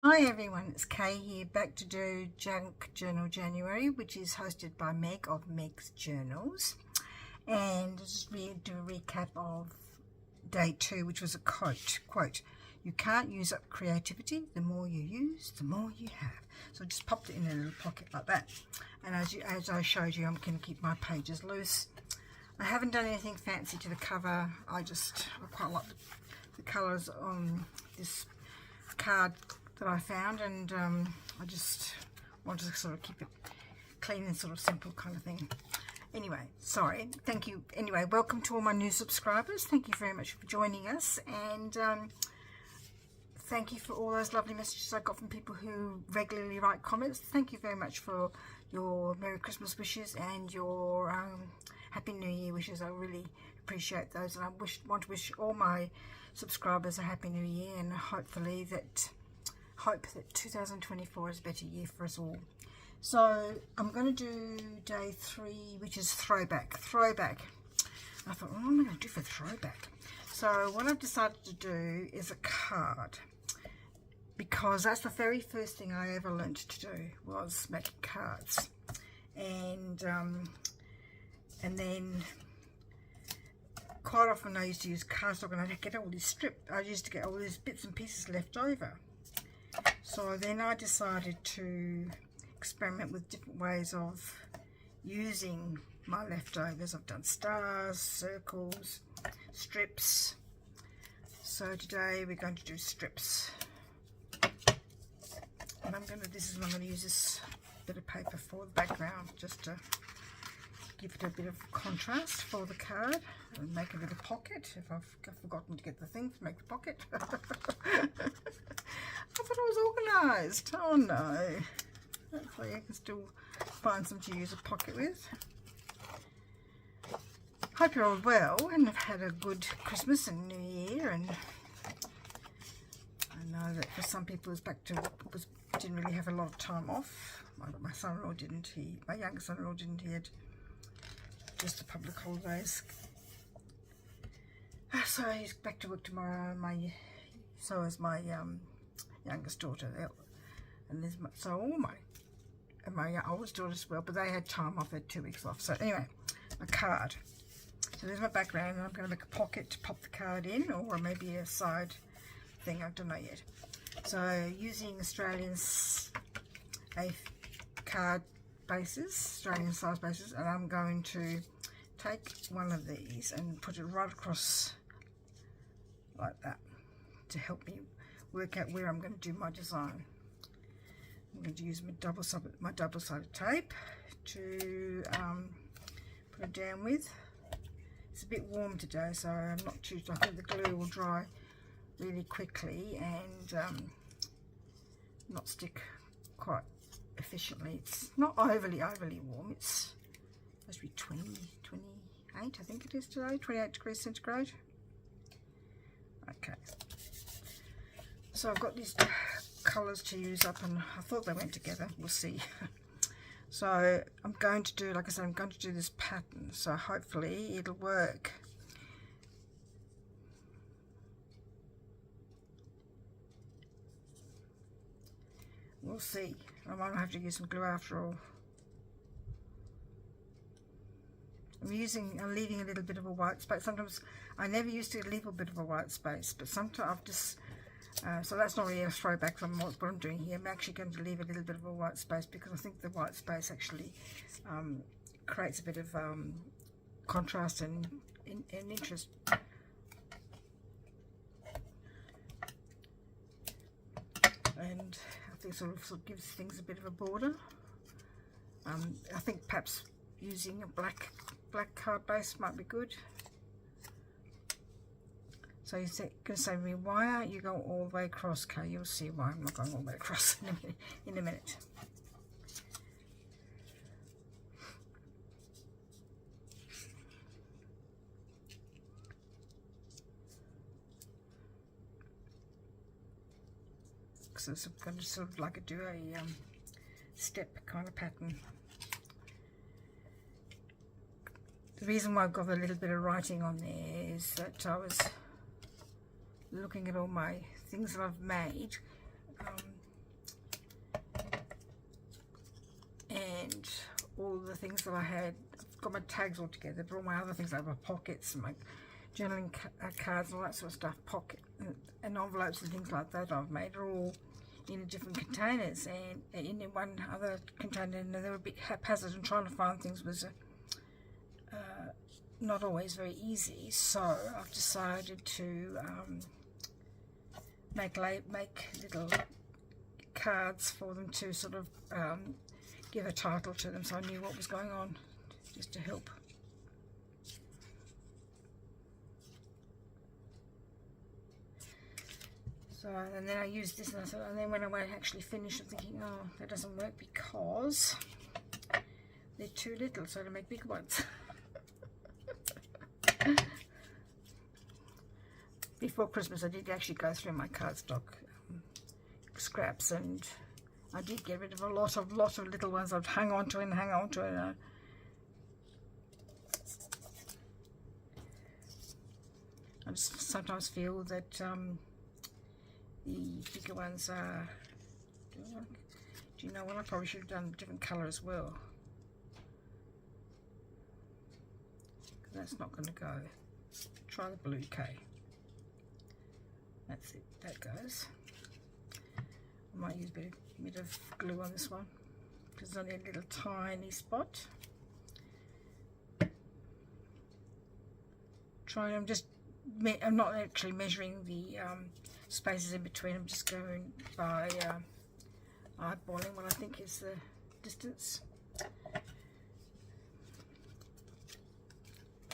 Hi everyone, it's Kay here, back to do Junk Journal January, which is hosted by Meg of Meg's Journals. And just do a recap of day 2, which was a quote, you can't use up creativity, the more you use, the more you have. So I just popped it in a little pocket like that. And as I showed you, I'm going to keep my pages loose. I haven't done anything fancy to the cover. I quite like the colours on this card that I found, and I just wanted to sort of keep it clean and sort of simple kind of thing. Anyway, sorry, thank you. Anyway, welcome to all my new subscribers. Thank you very much for joining us, and thank you for all those lovely messages I got from people who regularly write comments. Thank you very much for your Merry Christmas wishes and your Happy New Year wishes. I really appreciate those, and I want to wish all my subscribers a Happy New Year, and hope that 2024 is a better year for us all. So I'm going to do day 3, which is throwback. I thought, what am I going to do for throwback? So what I've decided to do is a card, because that's the very first thing I ever learned to do, was making cards. And then quite often I used to use cardstock, and I'd get all this I used to get all these bits and pieces left over. So then I decided to experiment with different ways of using my leftovers. I've done stars, circles, strips. So today we're going to do strips. And I'm going to use this bit of paper for the background, just to give it a bit of contrast for the card, and make a little pocket if I've forgotten to get the thing to make the pocket. I thought it was organised. Oh no. Hopefully I can still find some to use a pocket with. Hope you're all well and have had a good Christmas and New Year. And I know that for some people didn't really have a lot of time off. My son-in-law didn't. My younger son-in-law didn't. He had just the public holidays. So he's back to work tomorrow. So is my youngest daughter, and my oldest daughter as well, but they had time off. They had 2 weeks off. So anyway, a card. So there's my background, and I'm going to make a pocket to pop the card in, or maybe a side thing, I don't know yet. So using Australian card bases, Australian size bases, and I'm going to take one of these and put it right across like that to help me work out where I'm going to do my design. I'm going to use my double-sided tape to put it down with. It's a bit warm today, so I'm not too. I think the glue will dry really quickly and not stick quite efficiently. It's not overly warm. It's supposed to be 28, I think it is today, 28 degrees centigrade. Okay. So I've got these colours to use up, and I thought they went together. We'll see. So I'm going to do, like I said, I'm going to do this pattern. So hopefully it'll work. We'll see. I might have to use some glue after all. I'm leaving a little bit of a white space. Sometimes I never used to leave a bit of a white space, but sometimes I've just so that's not really a throwback from what I'm doing here. I'm actually going to leave a little bit of a white space, because I think the white space actually creates a bit of contrast and interest. And I think sort of gives things a bit of a border. I think perhaps using a black card base might be good. So you're going to say to me, why aren't you going all the way across, Kay? You'll see why I'm not going all the way across in a minute. So I'm going to sort of like do a step kind of pattern. The reason why I've got a little bit of writing on there is that I was looking at all my things that I've made and all the things that I had. I've got my tags all together, but all my other things, like my pockets and my journaling cards and all that sort of stuff, pocket and envelopes and things like that I've made, are all in different containers, and in one other container, and they were a bit haphazard, and trying to find things was not always very easy. So I've decided to make little cards for them to sort of give a title to them, so I knew what was going on, just to help. So, and then I used this, and then when I actually finished, I'm thinking, oh, that doesn't work because they're too little, so to make big ones. Before Christmas, I did actually go through my cardstock scraps, and I did get rid of a lot of little ones I'd hang on to. I just sometimes feel that the bigger ones are, do you know what, I probably should have done a different colour as well, because that's not going to go. Try the blue K. That's it, that goes. I might use a bit of glue on this one, because it's only a little tiny spot. I'm not actually measuring the spaces in between. I'm just going by eyeballing what I think is the distance.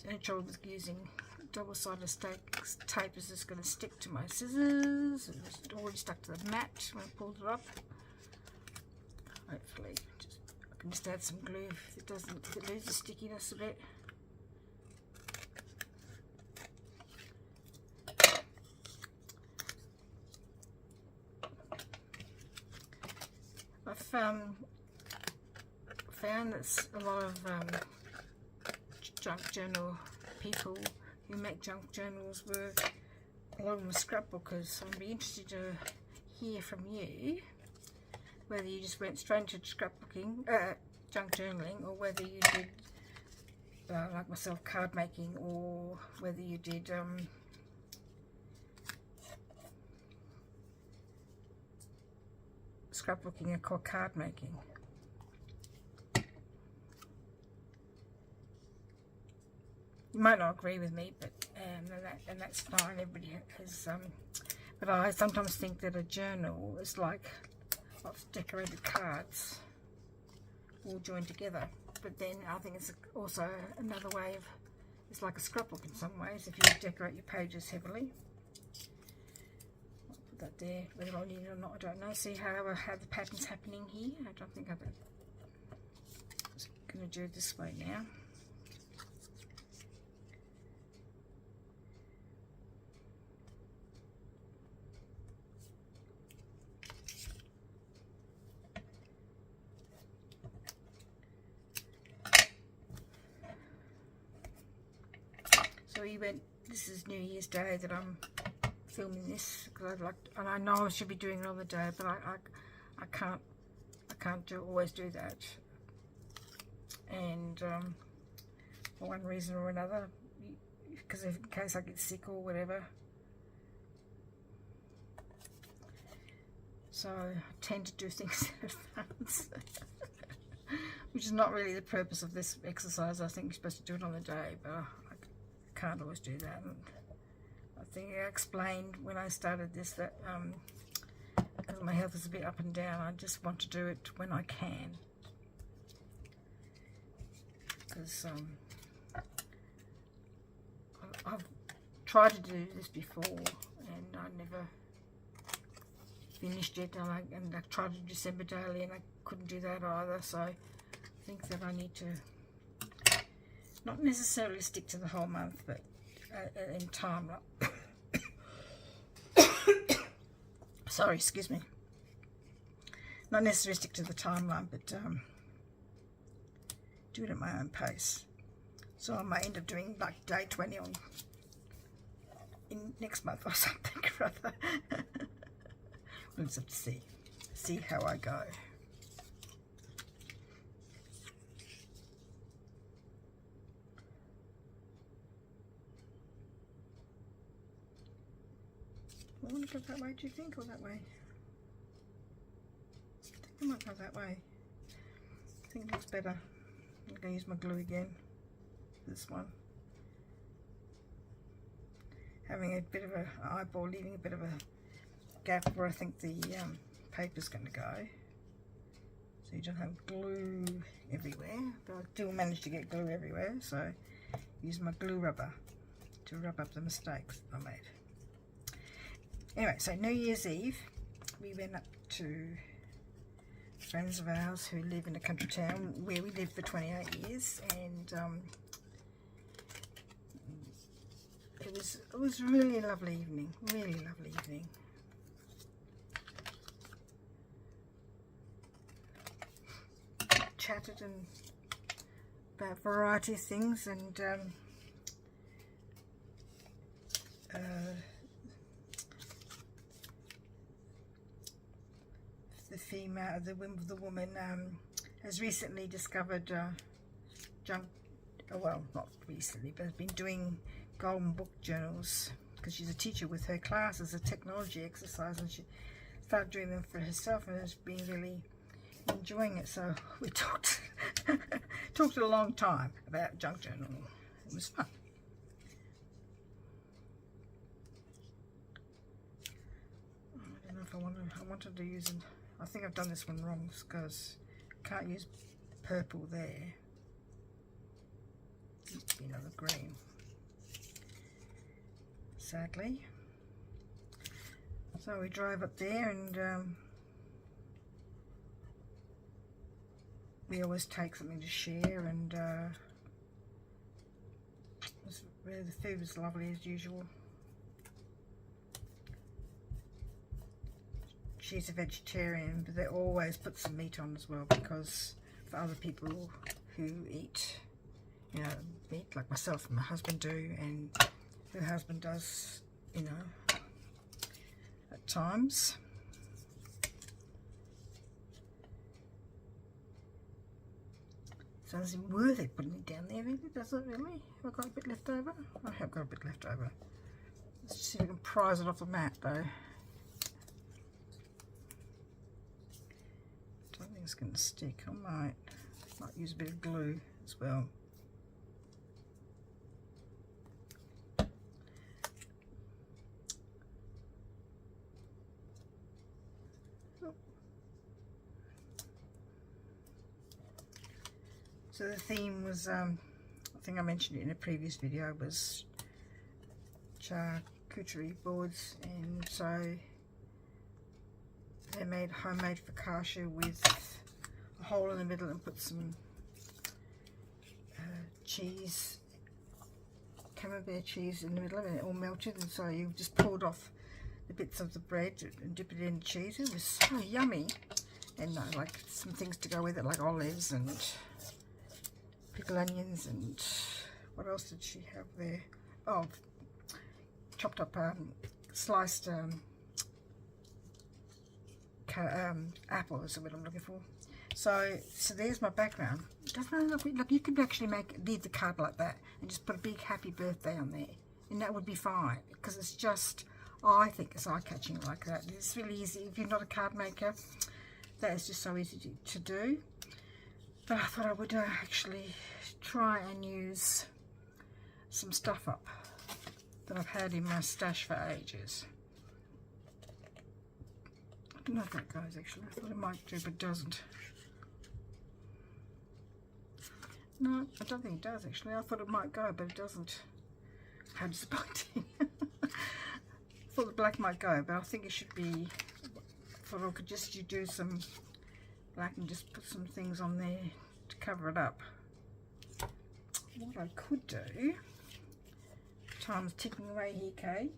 The only trouble with using double-sided tape is it's going to stick to my scissors. It's already stuck to the mat when I pulled it up. Hopefully, I can just add some glue if it loses stickiness a bit. I've found that a lot of junk journal people who make junk journals a lot of them were scrapbookers. So I'd be interested to hear from you whether you just went straight into scrapbooking, junk journaling, or whether you did, like myself, card making, or whether you did scrapbooking and card making. You might not agree with me, but and that's fine. Everybody has. But I sometimes think that a journal is like lots of decorated cards all joined together. But then I think it's also another way of, it's like a scrapbook in some ways if you decorate your pages heavily. I'll put that there. Whether I need it or not, I don't know. See how the pattern's happening here. I don't think I'm just going to do it this way now. So this is New Year's Day that I'm filming this, because and I know I should be doing it on the day, but I can't always do that, and for one reason or another, because in case I get sick or whatever. So I tend to do things in advance, which is not really the purpose of this exercise. I think you're supposed to do it on the day, but I can't always do that. And I think I explained when I started this that because my health is a bit up and down, I just want to do it when I can, because I've tried to do this before and I never finished it, and I tried to do December daily and I couldn't do that either. So I think that I need to not necessarily stick to the whole month, but in time. Sorry, excuse me. Not necessarily stick to the timeline, but do it at my own pace. So I might end up doing like day 20 in next month or something or other. We'll just have to see how I go. I want to go that way, do you think, or that way? I think I might go that way. I think it looks better. I'm going to use my glue again. This one. Having a bit of an eyeball, leaving a bit of a gap where I think the paper's going to go. So you don't have glue everywhere, but I still managed to get glue everywhere, so use my glue rubber to rub up the mistakes I made. Anyway, so New Year's Eve, we went up to friends of ours who live in a country town where we lived for 28 years, and it was really a lovely evening, really lovely evening. Chatted and about a variety of things, and the woman has recently discovered junk. Well, not recently, but has been doing golden book journals because she's a teacher with her class as a technology exercise, and she started doing them for herself and has been really enjoying it. So we talked a long time about junk journaling. It was fun. I don't know if I wanted to use it. I think I've done this one wrong because I can't use purple there. It needs to be another green, sadly. So we drove up there, and we always take something to share, and the food was lovely as usual. She's a vegetarian, but they always put some meat on as well, because for other people who eat, you know, meat like myself and my husband do, and her husband does, you know, at times. So is it worth it putting it down there, really? Does it really? Have I got a bit left over? I have got a bit left over. Let's see if I can prise it off the mat, though. I don't think it's going to stick. I might use a bit of glue as well. So the theme was, I think I mentioned it in a previous video, was charcuterie boards, and so they made homemade focaccia with a hole in the middle and put some cheese, camembert cheese in the middle, and it all melted, and so you just pulled off the bits of the bread and dip it in cheese. It was so yummy, and like some things to go with it, like olives and pickled onions, and what else did she have there? Oh, chopped up sliced apple is what I'm looking for. So there's my background. Doesn't it look like you could actually leave the card like that and just put a big happy birthday on there, and that would be fine, because it's just, I think it's eye-catching like that. It's really easy if you're not a card maker. That is just so easy to do. But I thought I would actually try and use some stuff up that I've had in my stash for ages. I don't know if that goes actually. I thought it might do, but it doesn't. No, I don't think it does actually. I thought it might go, but it doesn't. How disappointing. I thought the black might go, but I think it should be, I thought I could just do some black and just put some things on there to cover it up. What I could do, time's ticking away here, Kay.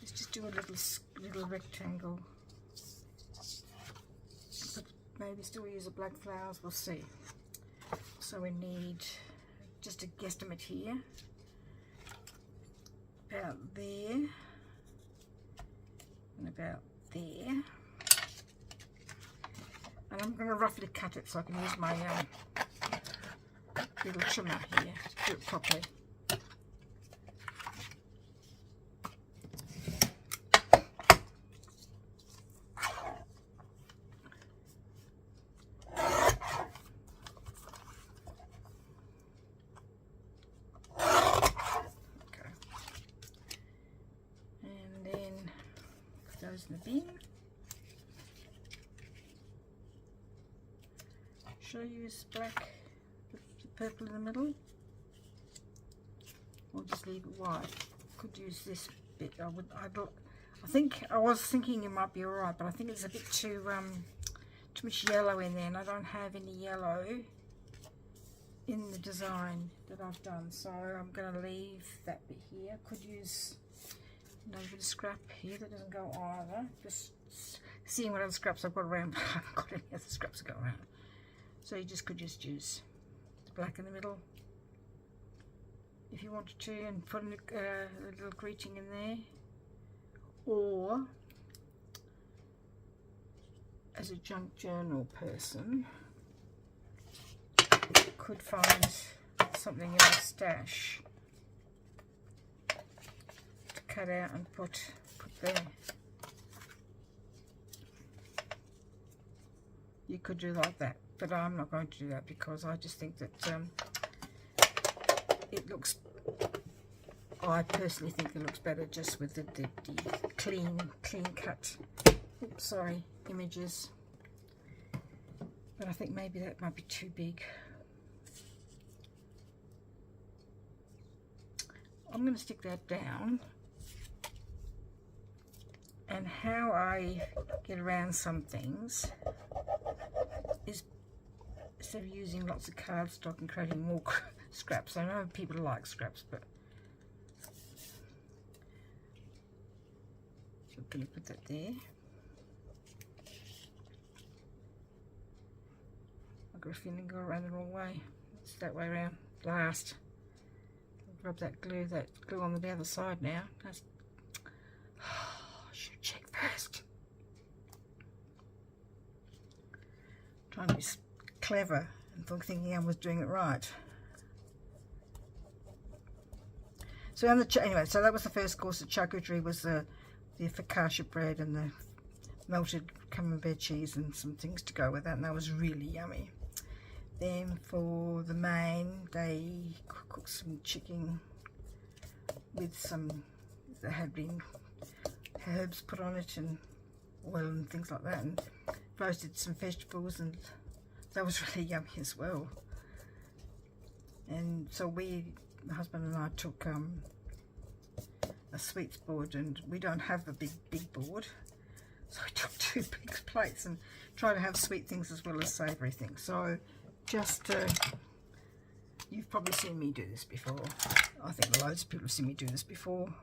Let's just do a little rectangle. But maybe still use the black flowers, we'll see. So we need just a guesstimate here, about there, and about there. And I'm going to roughly cut it so I can use my little trimmer here to do it properly. Those in the bin. Should I use black, the purple in the middle, or just leave it white? Could use this bit. I think I was thinking it might be alright, but I think it's a bit too much yellow in there, and I don't have any yellow in the design that I've done, so I'm going to leave that bit here. Could use another bit of scrap here that doesn't go either. Just seeing what other scraps I've got around, but I haven't got any other scraps to go around. So you could just use the black in the middle if you wanted to, and put a little greeting in there. Or as a junk journal person, could find something in a stash cut out and put there. You could do like that, but I'm not going to do that because I just think that it looks, I personally think it looks better just with the clean cut, oops, sorry, images. But I think maybe that might be too big. I'm going to stick that down. And how I get around some things is, instead of using lots of cardstock and creating more scraps, I know people like scraps, but so I'm going to put that there. I've got a feeling go around the wrong way. It's that way around. Last. Rub that glue on the other side now. That's, should check first. Trying to be clever and thinking I was doing it right. So anyway, so that was the first course of charcuterie, was the focaccia bread and the melted camembert cheese and some things to go with that, and that was really yummy. Then for the main, they cooked some chicken with some that had been herbs put on it and oil and things like that, and roasted some vegetables, and that was really yummy as well. And so my husband and I took a sweets board, and we don't have a big board, so we took 2 big plates and tried to have sweet things as well as savoury things. So just you've probably seen me do this before. I think loads of people have seen me do this before.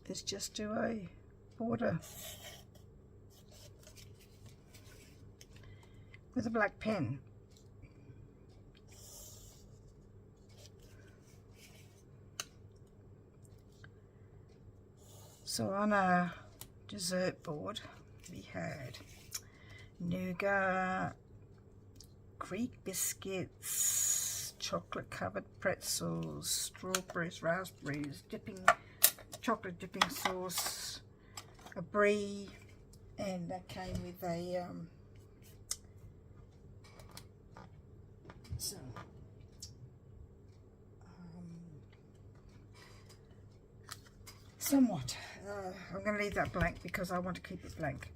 Is just do a border with a black pen. So on our dessert board we had nougat, Greek biscuits, chocolate covered pretzels, strawberries, raspberries, chocolate dipping sauce, a brie, and that came with a somewhat. I'm going to leave that blank because I want to keep it blank.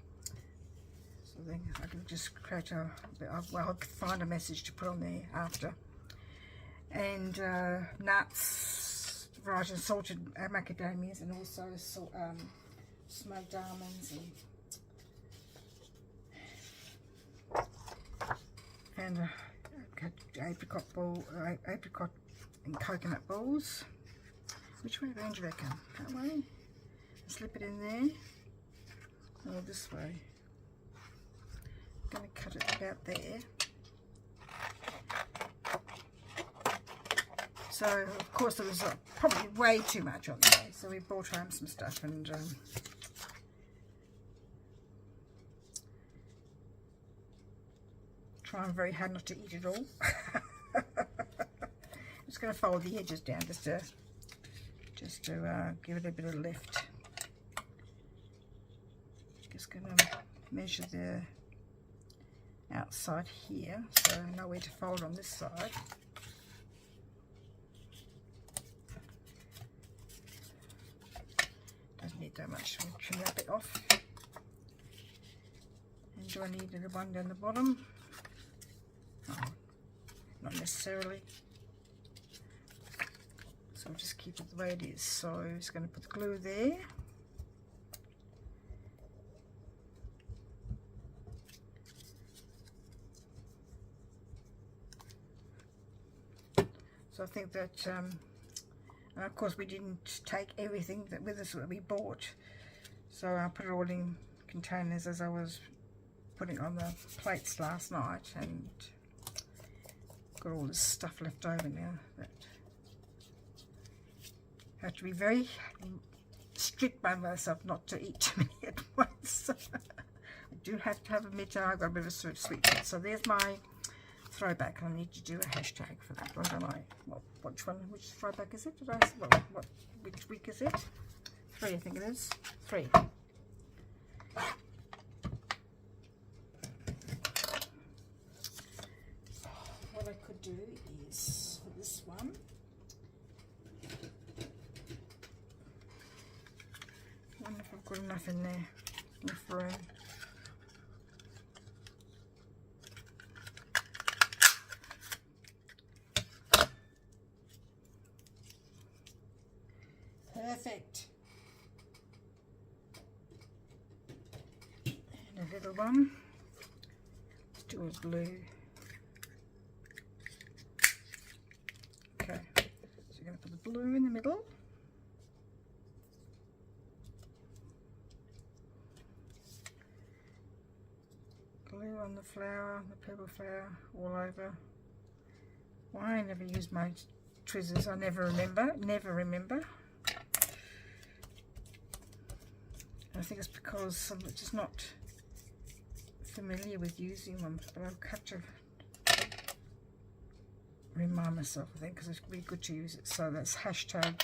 So then I can just create I'll find a message to put on there after. And nuts, variety of salted macadamias, and also smoked almonds, and apricot and coconut balls. Which way around do you reckon? That way? Slip it in there, or this way? I'm going to cut it about there. So of course there was probably way too much on there, so we brought home some stuff and trying very hard not to eat it all. just going to fold the edges down just to give it a bit of lift. Just going to measure the outside here, so I know where to fold on this side. Doesn't need that much. We'll trim that bit off. And do I need the one down the bottom? Oh, not necessarily. So I'll just keep it the way it is. So I'm just going to put the glue there. So I think that, and of course we didn't take everything that with us that we bought. So I put it all in containers as I was putting on the plates last night, and got all this stuff left over now. That I have to be very strict by myself not to eat too many at once. I do have to have a midday. I've got a bit of a sweet tooth. So there's my throwback. I need to do a hashtag for that one, don't I? Which throwback is it? Which week is it? 3, I think it is. 3. What I could do is, for this one, I wonder if I've got enough in there, enough room. Perfect. And a little one. Let's do a blue. Okay, so we're going to put the blue in the middle. Glue on the flower, the purple flower, all over. Why I never use my tweezers, I never remember. I think it's because I'm just not familiar with using them, but I'll have to remind myself, I think, because it's really good to use it. So that's hashtag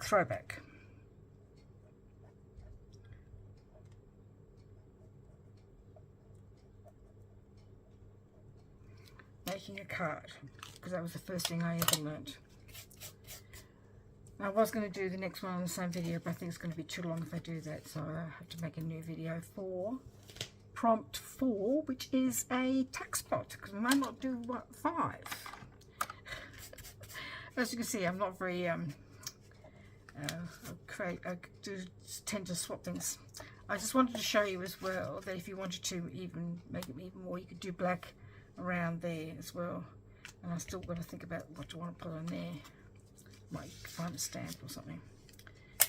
throwback. Making a card, because that was the first thing I ever learnt. I was going to do the next one on the same video, but I think it's going to be too long if I do that, so I have to make a new video for prompt 4, which is a tack spot, because we might not do 5. As you can see, I'm not very I do tend to swap things. I just wanted to show you as well that if you wanted to even make it even more, you could do black around there as well. And I still got to think about what do I want to put on there. Might find a stamp or something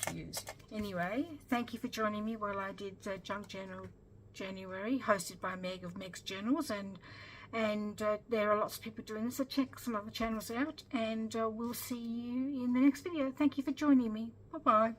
to use. Anyway, thank you for joining me while I did Junk Journal January, hosted by Meg of Meg's Journals, and there are lots of people doing this, so check some other channels out, and we'll see you in the next video. Thank you for joining me. Bye bye.